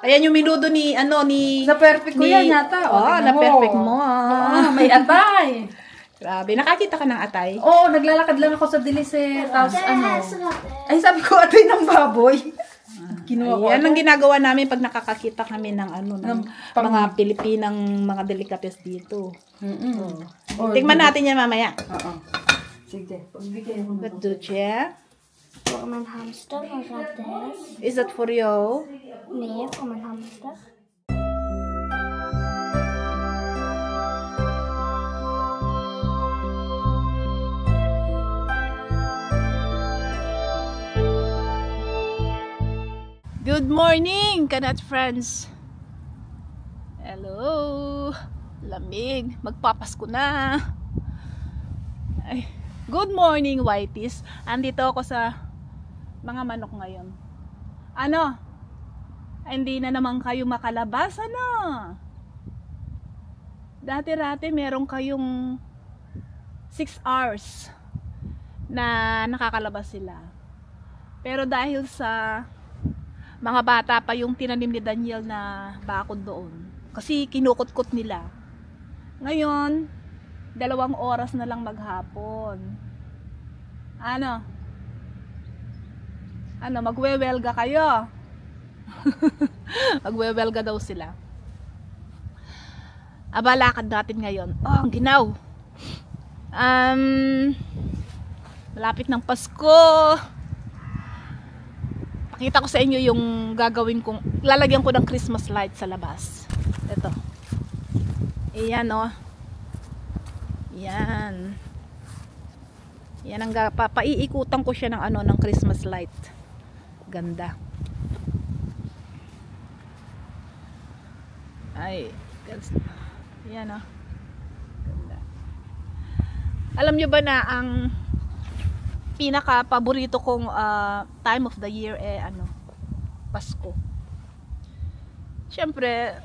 Ayan yung minudo ni, Na-perfect ko yan yata. Na-perfect mo. May atay. Grabe, nakakita ka ng atay? Oo, naglalakad lang ako sa dilis eh. Tapos ay sabi ko atay ng baboy. Kinuha ko. Yan ang ginagawa namin pag nakakakita kami ng mga Pilipinang mga delikates dito. Tingnan natin yan mamaya. Sige, pagbigay mo na. What do you? Voor mijn hamster, wat gaat this? Is that for you? Nee, voor mijn hamster. Good morning, Kanat friends. Hello. Lamig. Magpapasko na. Ay. Good morning, Whiteys. Andito ako sa mga manok ngayon. Ano? Hindi na naman kayo makalabas, ano? Dati-rati meron kayong 6 hours na nakakalabas sila. Pero dahil sa mga bata pa yung tinanim ni Daniel na bakod doon. Kasi kinukot-kot nila. Ngayon, 2 oras na lang maghapon. Ano, magwewelga kayo? Magwewelga daw sila. Abalakad natin ngayon. Oh, ang ginaw. Malapit ng Pasko. Pakita ko sa inyo yung gagawin kong, lalagyan ko ng Christmas light sa labas. Ito. Ayan o. Yan. Yan ang papaiikutan ko siya ng Christmas light. Ganda. Ay, yan o. Ganda. Alam nyo ba na ang pinaka paborito kong time of the year Pasko. Siyempre,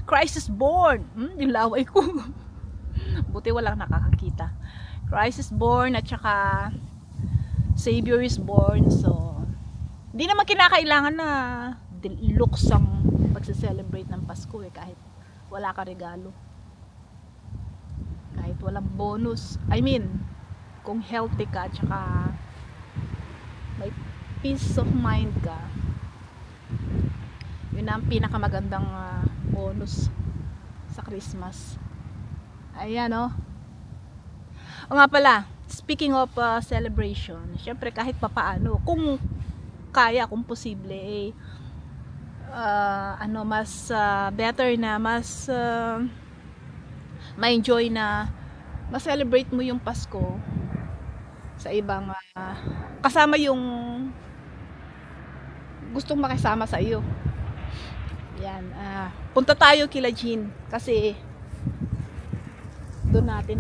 Christ is born. Yung laway ko. Buti walang nakakakita. Christ is born at saka Savior is born. So, hindi naman kinakailangan na looks ang pagse-celebrate ng Pasko kahit wala ka regalo. Kahit walang bonus. I mean, kung healthy ka at saka may peace of mind ka, yun ang pinakamagandang bonus sa Christmas. Ayan o. O nga pala, speaking of celebration, syempre kahit papaano, kung kaya, kung posible, mas better na, mas ma-enjoy na ma-celebrate mo yung Pasko sa ibang kasama yung gustong makisama sa iyo. Yan, punta tayo kila Jean kasi doon natin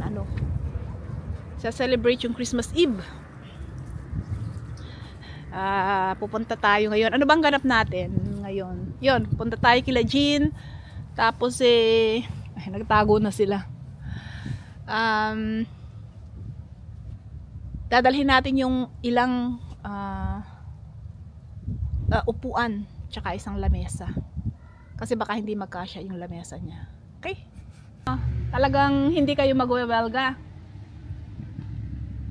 sa celebrate yung Christmas Eve. Pupunta tayo ngayon. Ano bang ganap natin ngayon? Yun, punta tayo kila Jean, tapos ay, nagtago na sila. Dadalhin natin yung ilang upuan tsaka isang lamesa kasi baka hindi magkasya yung lamesa niya. Okay? Talagang hindi kayo magwewelga.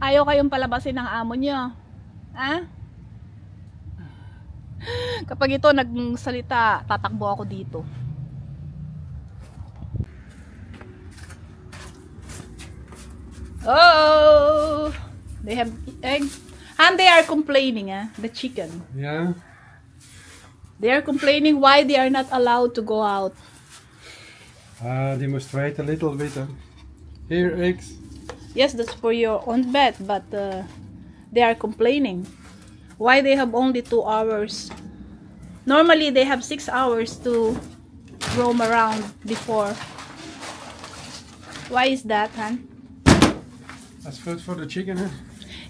Ayaw kayong palabasin ng amo nyo. Kapag ito nagsalita, tatakbo ako dito. Oh! They have eggs. And they are complaining, the chicken. Yeah. They are complaining why they are not allowed to go out. They must wait a little bit. Here, eggs. Yes, that's for your own bed, but they are complaining. Why they have only 2 hours? Normally, they have 6 hours to roam around before. Why is that, Han? That's food for the chicken, huh?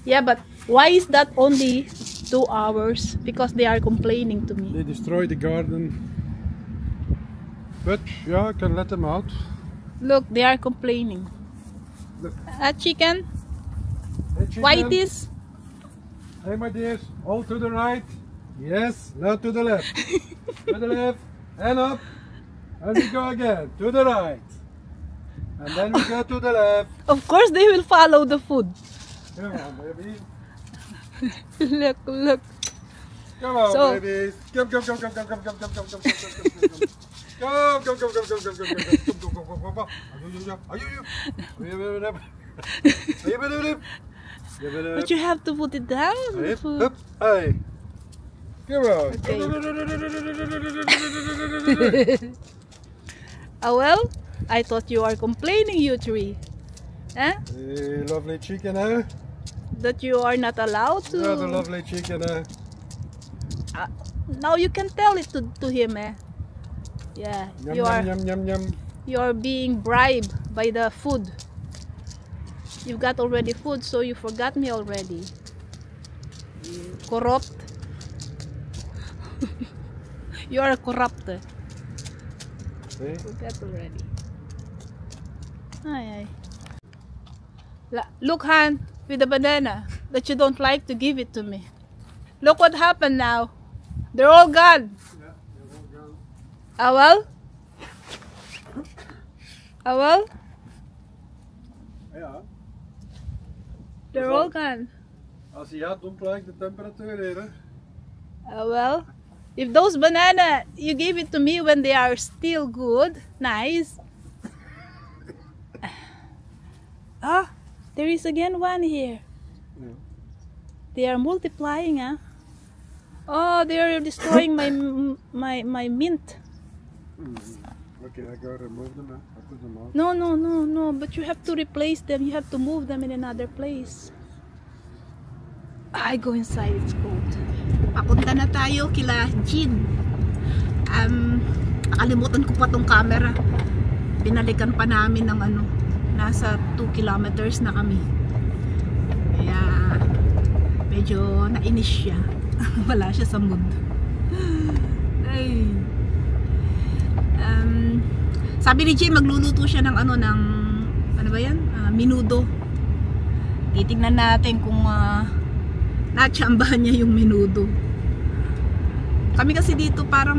Yeah, but why is that only 2 hours? Because they are complaining to me. They destroy the garden. But yeah, I can let them out. Look, they are complaining. Look. Chicken? Hey, chicken. Whiteys? Hey, my dears, all to the right. Yes, now to the left. To the left. And up. And we go again. To the right. And then we go to the left. Of course, they will follow the food. Come on, baby. Look, look. Come on, So- babies. Come. Go. But you have to put it down. The food. Up, hey. Come on. Okay. Well, I thought you are complaining, you three. Eh? Hey, lovely chicken, huh? That you are not allowed to. Yeah, the lovely chicken, huh? Now you can tell it to him, eh? Yeah, Yum, you are yum, yum, yum, yum. you are being bribed by the food. You've got already food, so you forgot me already. You corrupt. You are corrupt. See? Forgot already. Ay, ay. Look, Han, with the banana that you don't like to give it to me. Look what happened now. They're all gone. Well? Well? Ja. They're all gone. Als hij had, don't like the temperatuur here. Well, if those banana you gave it to me when they are still good, nice. There is again one here. Yeah. They are multiplying, huh? Oh, they are destroying my mint. Okay, I go remove them. I put them out. No. But you have to replace them. You have to move them in another place. I go inside. It's cold. Papunta na tayo kila Jean. Nakalimutan ko pa tong camera. Binalikan pa namin ng ano. Nasa 2 kilometers na kami. Kaya medyo nainis siya. Wala siya sa mood. Ay. Sabi ni Jay, magluluto siya ng ano ba yan? Menudo. Titingnan natin kung natsambahan niya yung menudo. Kami kasi dito parang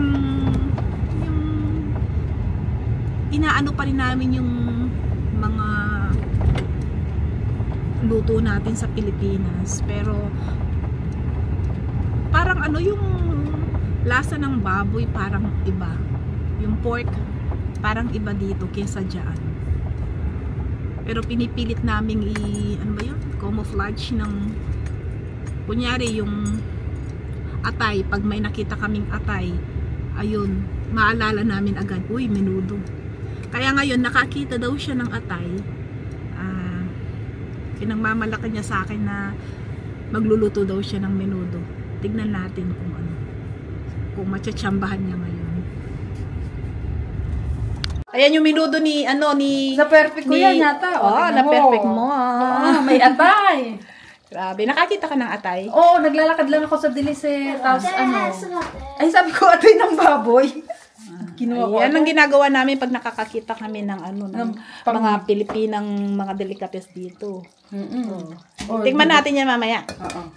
yung inaano pa rin namin yung mga luto natin sa Pilipinas, pero parang ano yung lasa ng baboy parang iba, yung pork parang iba dito kaysa dyan, pero pinipilit naming ano ba yun, camouflage ng kunyari yung atay. Pag may nakita kaming atay, ayun, maalala namin agad, uy, menudo. Kaya ngayon nakakita daw siya ng atay, pinagmamalaki niya sa akin na magluluto daw siya ng menudo. Tignan natin kung matsatsambahan niya ngayon. Ayan yung menudo ni Sa perfect ko yan yata. Na perfect mo. May atay. Grabe, nakakita ka ng atay? Oo, naglalakad lang ako sa Delice. Tapos ay sabi ko atay ng baboy. Kinuha ko. Yan ang ginagawa namin pag nakakakita kami ng mga Pilipinang mga delikates dito. Tingnan natin yan mamaya. Oo.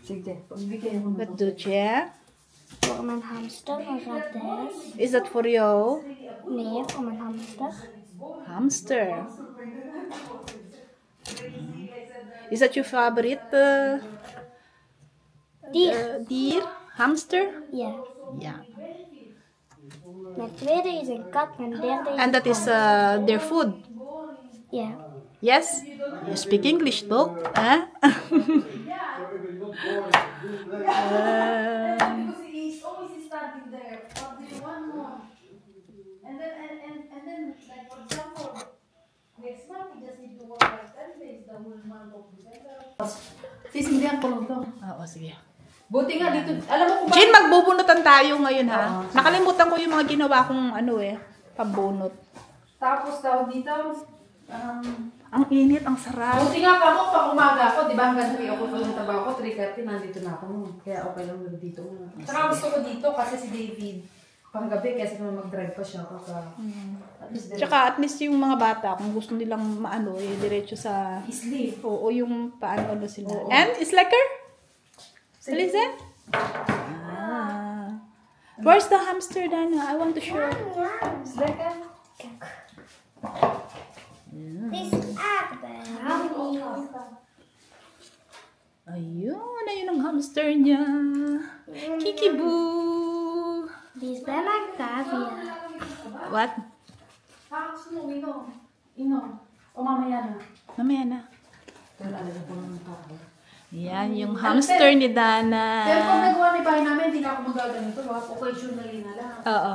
Sige, pagbigay mo na. What do you? Voor mijn hamster, wat gaat deze? Is that for you? Nee, voor mijn hamster. Hamster. Is that your favorite dier? Hamster? Ja. Yeah. Mijn tweede is een kat, mijn derde is And that is their food? Ja. Yes? You speak English though? Huh? Sisindihan ko lang to. Oo, sige. Buti nga dito. Alam mo kung Jin, magbubunutan tayo ngayon ha. Nakalimutan ko yung mga ginawa kong pambunot. tapos daw dito, Ang init, ang sarap. buti nga pa mo, pag umaga ako, di ba hanggang 3 ako pumunta ba ako, 3:30 nandito na ako. Kaya okay lang dito. Saka gusto ko dito kasi si David, panggabi, kasi naman mag-drive pa siya. Tsaka at least yung mga bata, kung gusto nilang diretso sa... Sleep. Oo, yung paano sila. Oo. And, Slacker? Sige. Listen? Where's the hamster, Dana? I want to show. Second. This aardbei. Ayun, ayun ang hamster niya. Kikiboo. Die is bijna cavia. What? Gusto mo, inom. O mamaya na. Mamaya na. Wala na po ng tao. Yan, yung hamster ni Dana. Pero pag nagawa ni bahay namin, hindi na ako magaganito. Occasionally na lang. Oo.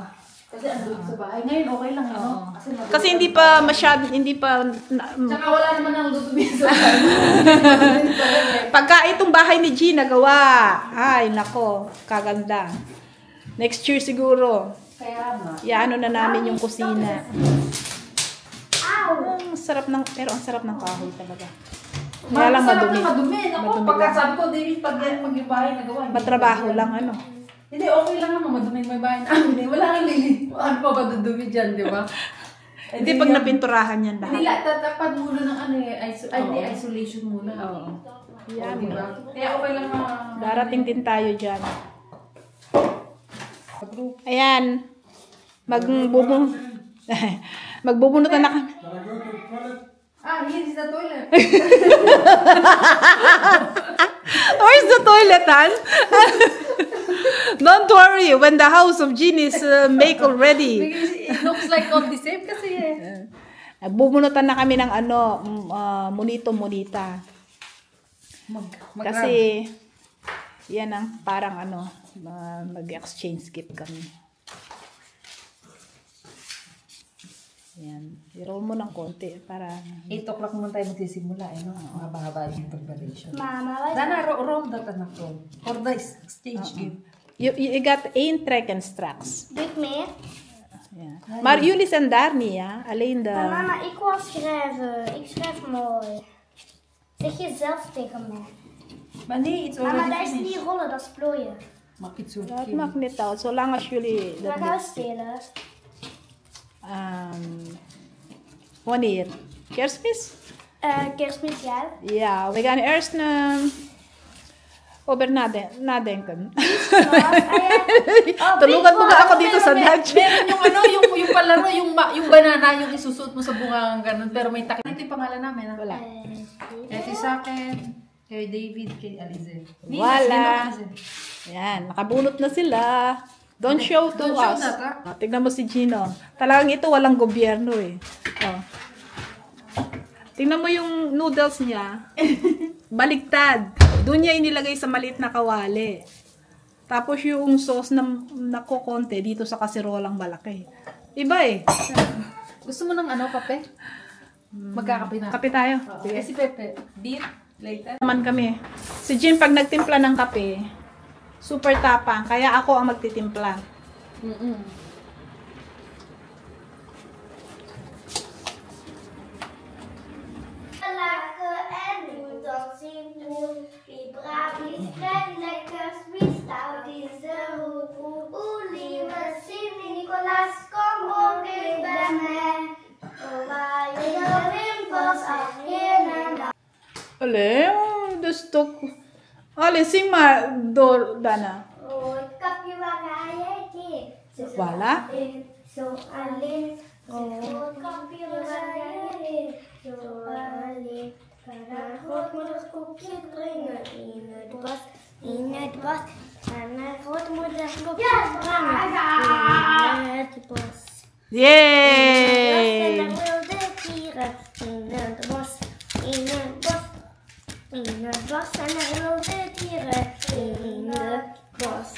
Kasi andun sa bahay. Ngayon okay lang, ano? Kasi hindi pa masyado, hindi pa... Tsaka wala naman ang lutubi sa bahay. Pagka itong bahay ni G nagawa, ay nako, kaganda. Next year siguro, Kaya nga. iano na namin yung kusina. Ow! Ang sarap ng, pero ang sarap ng kahoy talaga. Kaya Kaya lang madumi. madumi. Ako, Madumi pagka lang. sabi ko, David, pag yung bahay nagawa. hindi Matrabaho ko- lang, ano. Hindi, okay lang naman. Madumi may bahay namin. Wala kang lili. Ano pa ba dudumi dyan, di ba? Hindi pag napinturahan yan Hindi lahat. lang, tatapad muna ng ano eh, isolation muna. Oo. Yan, di ba? Kaya okay lang na... Darating din tayo dyan. Ayan. Magbubunutan na kami. Here is the toilet. Where's the toilet, Han? Don't worry, when the house of Jean is make already. It looks like all the same kasi eh. Bubunutan na kami ng ano, monito-monita. Kasi, yan ang parang ano, mag-exchange gift kami. Yan. I-roll mo ng konti para... 8 o'clock muna tayo magsisimula eh, no? Mahaba yung preparation. Mama, wat? Dana, roll that anak ko. For the exchange gift. You got één trek en straks. Doe ik meer? Ja. Maar jullie zijn daar niet, ja? Alleen de... Maar mama, ik wil schrijven. Ik schrijf mooi. Zeg je zelf tegen mij. Maar nee, it's Mama, already dat is finished. niet rollen, dat is plooien. Mag iets zo Dat maakt niet uit, zolang als jullie... Waar gaan we spelen? Wanneer? Kerstmis? Kerstmis, ja. Ja, we gaan eerst over nadenken. Tulungan mo nga ako dito sa Dutch. Meron yung ano, yung palaro, yung banana, yung isusuot mo sa bunga ganun, pero may takip. Ito yung pangalan namin. Ha? Wala. Ito sa akin, kay David, kay Alize. Wala. Yan, nakabunot na sila. Don't show to Don't show us. that, Oh, tignan mo si Gino. Talagang ito walang gobyerno eh. Oh. Tingnan mo yung noodles niya. Baligtad. Doon niya inilagay sa maliit na kawali. Tapos yung sauce na nakukonte dito sa kasirolang malaki. Iba eh. Gusto mo ng ano, kape? Magkakape na. Kape tayo. Sige. Si Pepe, beer, later. Naman kami. Si Jean pag nagtimpla ng kape, super tapang. Kaya ako ang magtitimpla. Lachen en doet als hij moet. Wie braaf is, krijgt lekkers. Wie stout is de hoed. Oeh, lieve Sint-Nicolaas, kom ook eens bij mij. Oh, waar je de wimpels afkennen. Allee, de stok. Allee, sing maar door, Dana. Oh, het kapje waar ga jij heen? Ze is Voilà. alleen, zo alleen. Oh, het kapje waar ga jij heen? Zo alleen. Ga naar grootmoeders koekje brengen in het bos. In het bos. Ga naar grootmoeders koekje brengen in het bos. Yay! En daar wilde dieren in het bos. In het bos. In het bos zijn er wilde dieren in het bos.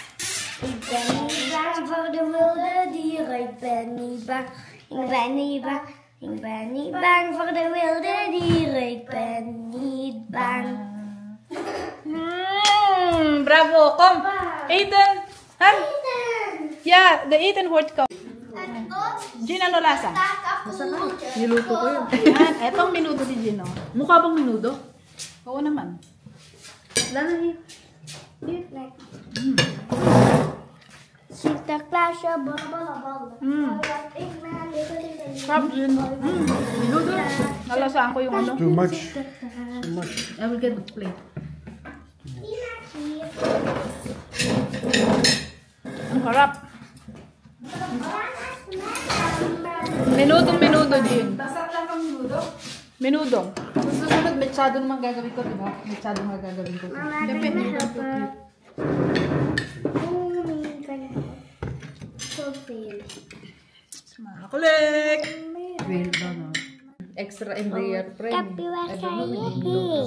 Ik ben niet bang voor de wilde dieren. Ik ben niet bang. Ik ben niet bang. Ik ben niet bang voor de wilde dieren. Ik ben niet bang. Bravo, kom. Eten. Han? Ja, de eten wordt koud. Gin, ano lasa? Niluto ko yun. Yan, etong minuto ni Gino. Mukha bang minudo? Oo naman. Wala na yun. Sinterklaasje, babbelaballen. Ik ben Sarap, Gino. Minudo? Nalasaan ko yung ano. Too much. Too much. I will get the plate. Ang harap. Menudong-menudo, Jin. Tasat lang kang minuto. Menudong. Susunod, mechado naman gagawin ko, diba? Mechado nga gagawin ko. Mama, I'm gonna help her. Oh, I'm gonna help. So fail. Makulik! Well, ba na? Extra embryo friend. Kappiwa kaya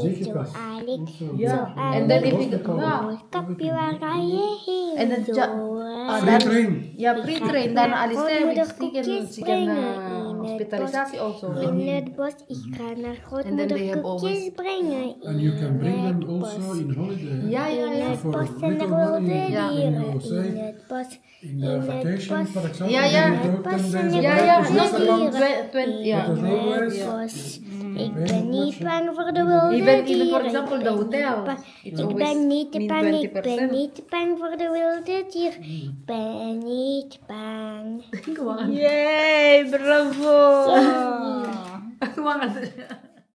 Zeker so pas. Alex. Yeah. And then if you Kappiwa kaya And then Pre-train. yeah, pre-train. Dan alis na, she can hospitalisasi also. In het bos, ik ga naar And then they have grootmoeder koekjes brengen. And you can bring them also in holiday. Yeah, yeah, In yeah. het For bos zijn er little wilde money. Ja. dieren. You say, In het bos. in the vacation, for example, Ja, ja. you go 10 days Ja, Ja, ja, Not not here. around 20, yeah. But otherwise, Bos. Ik ben niet bang voor de wilde Even dieren. for example, the hotel. It's Ik always ben niet mean bang, ik ben 20%. niet bang voor de wilde dieren. Ik ben niet bang. Yay! Bravo! Kumangan.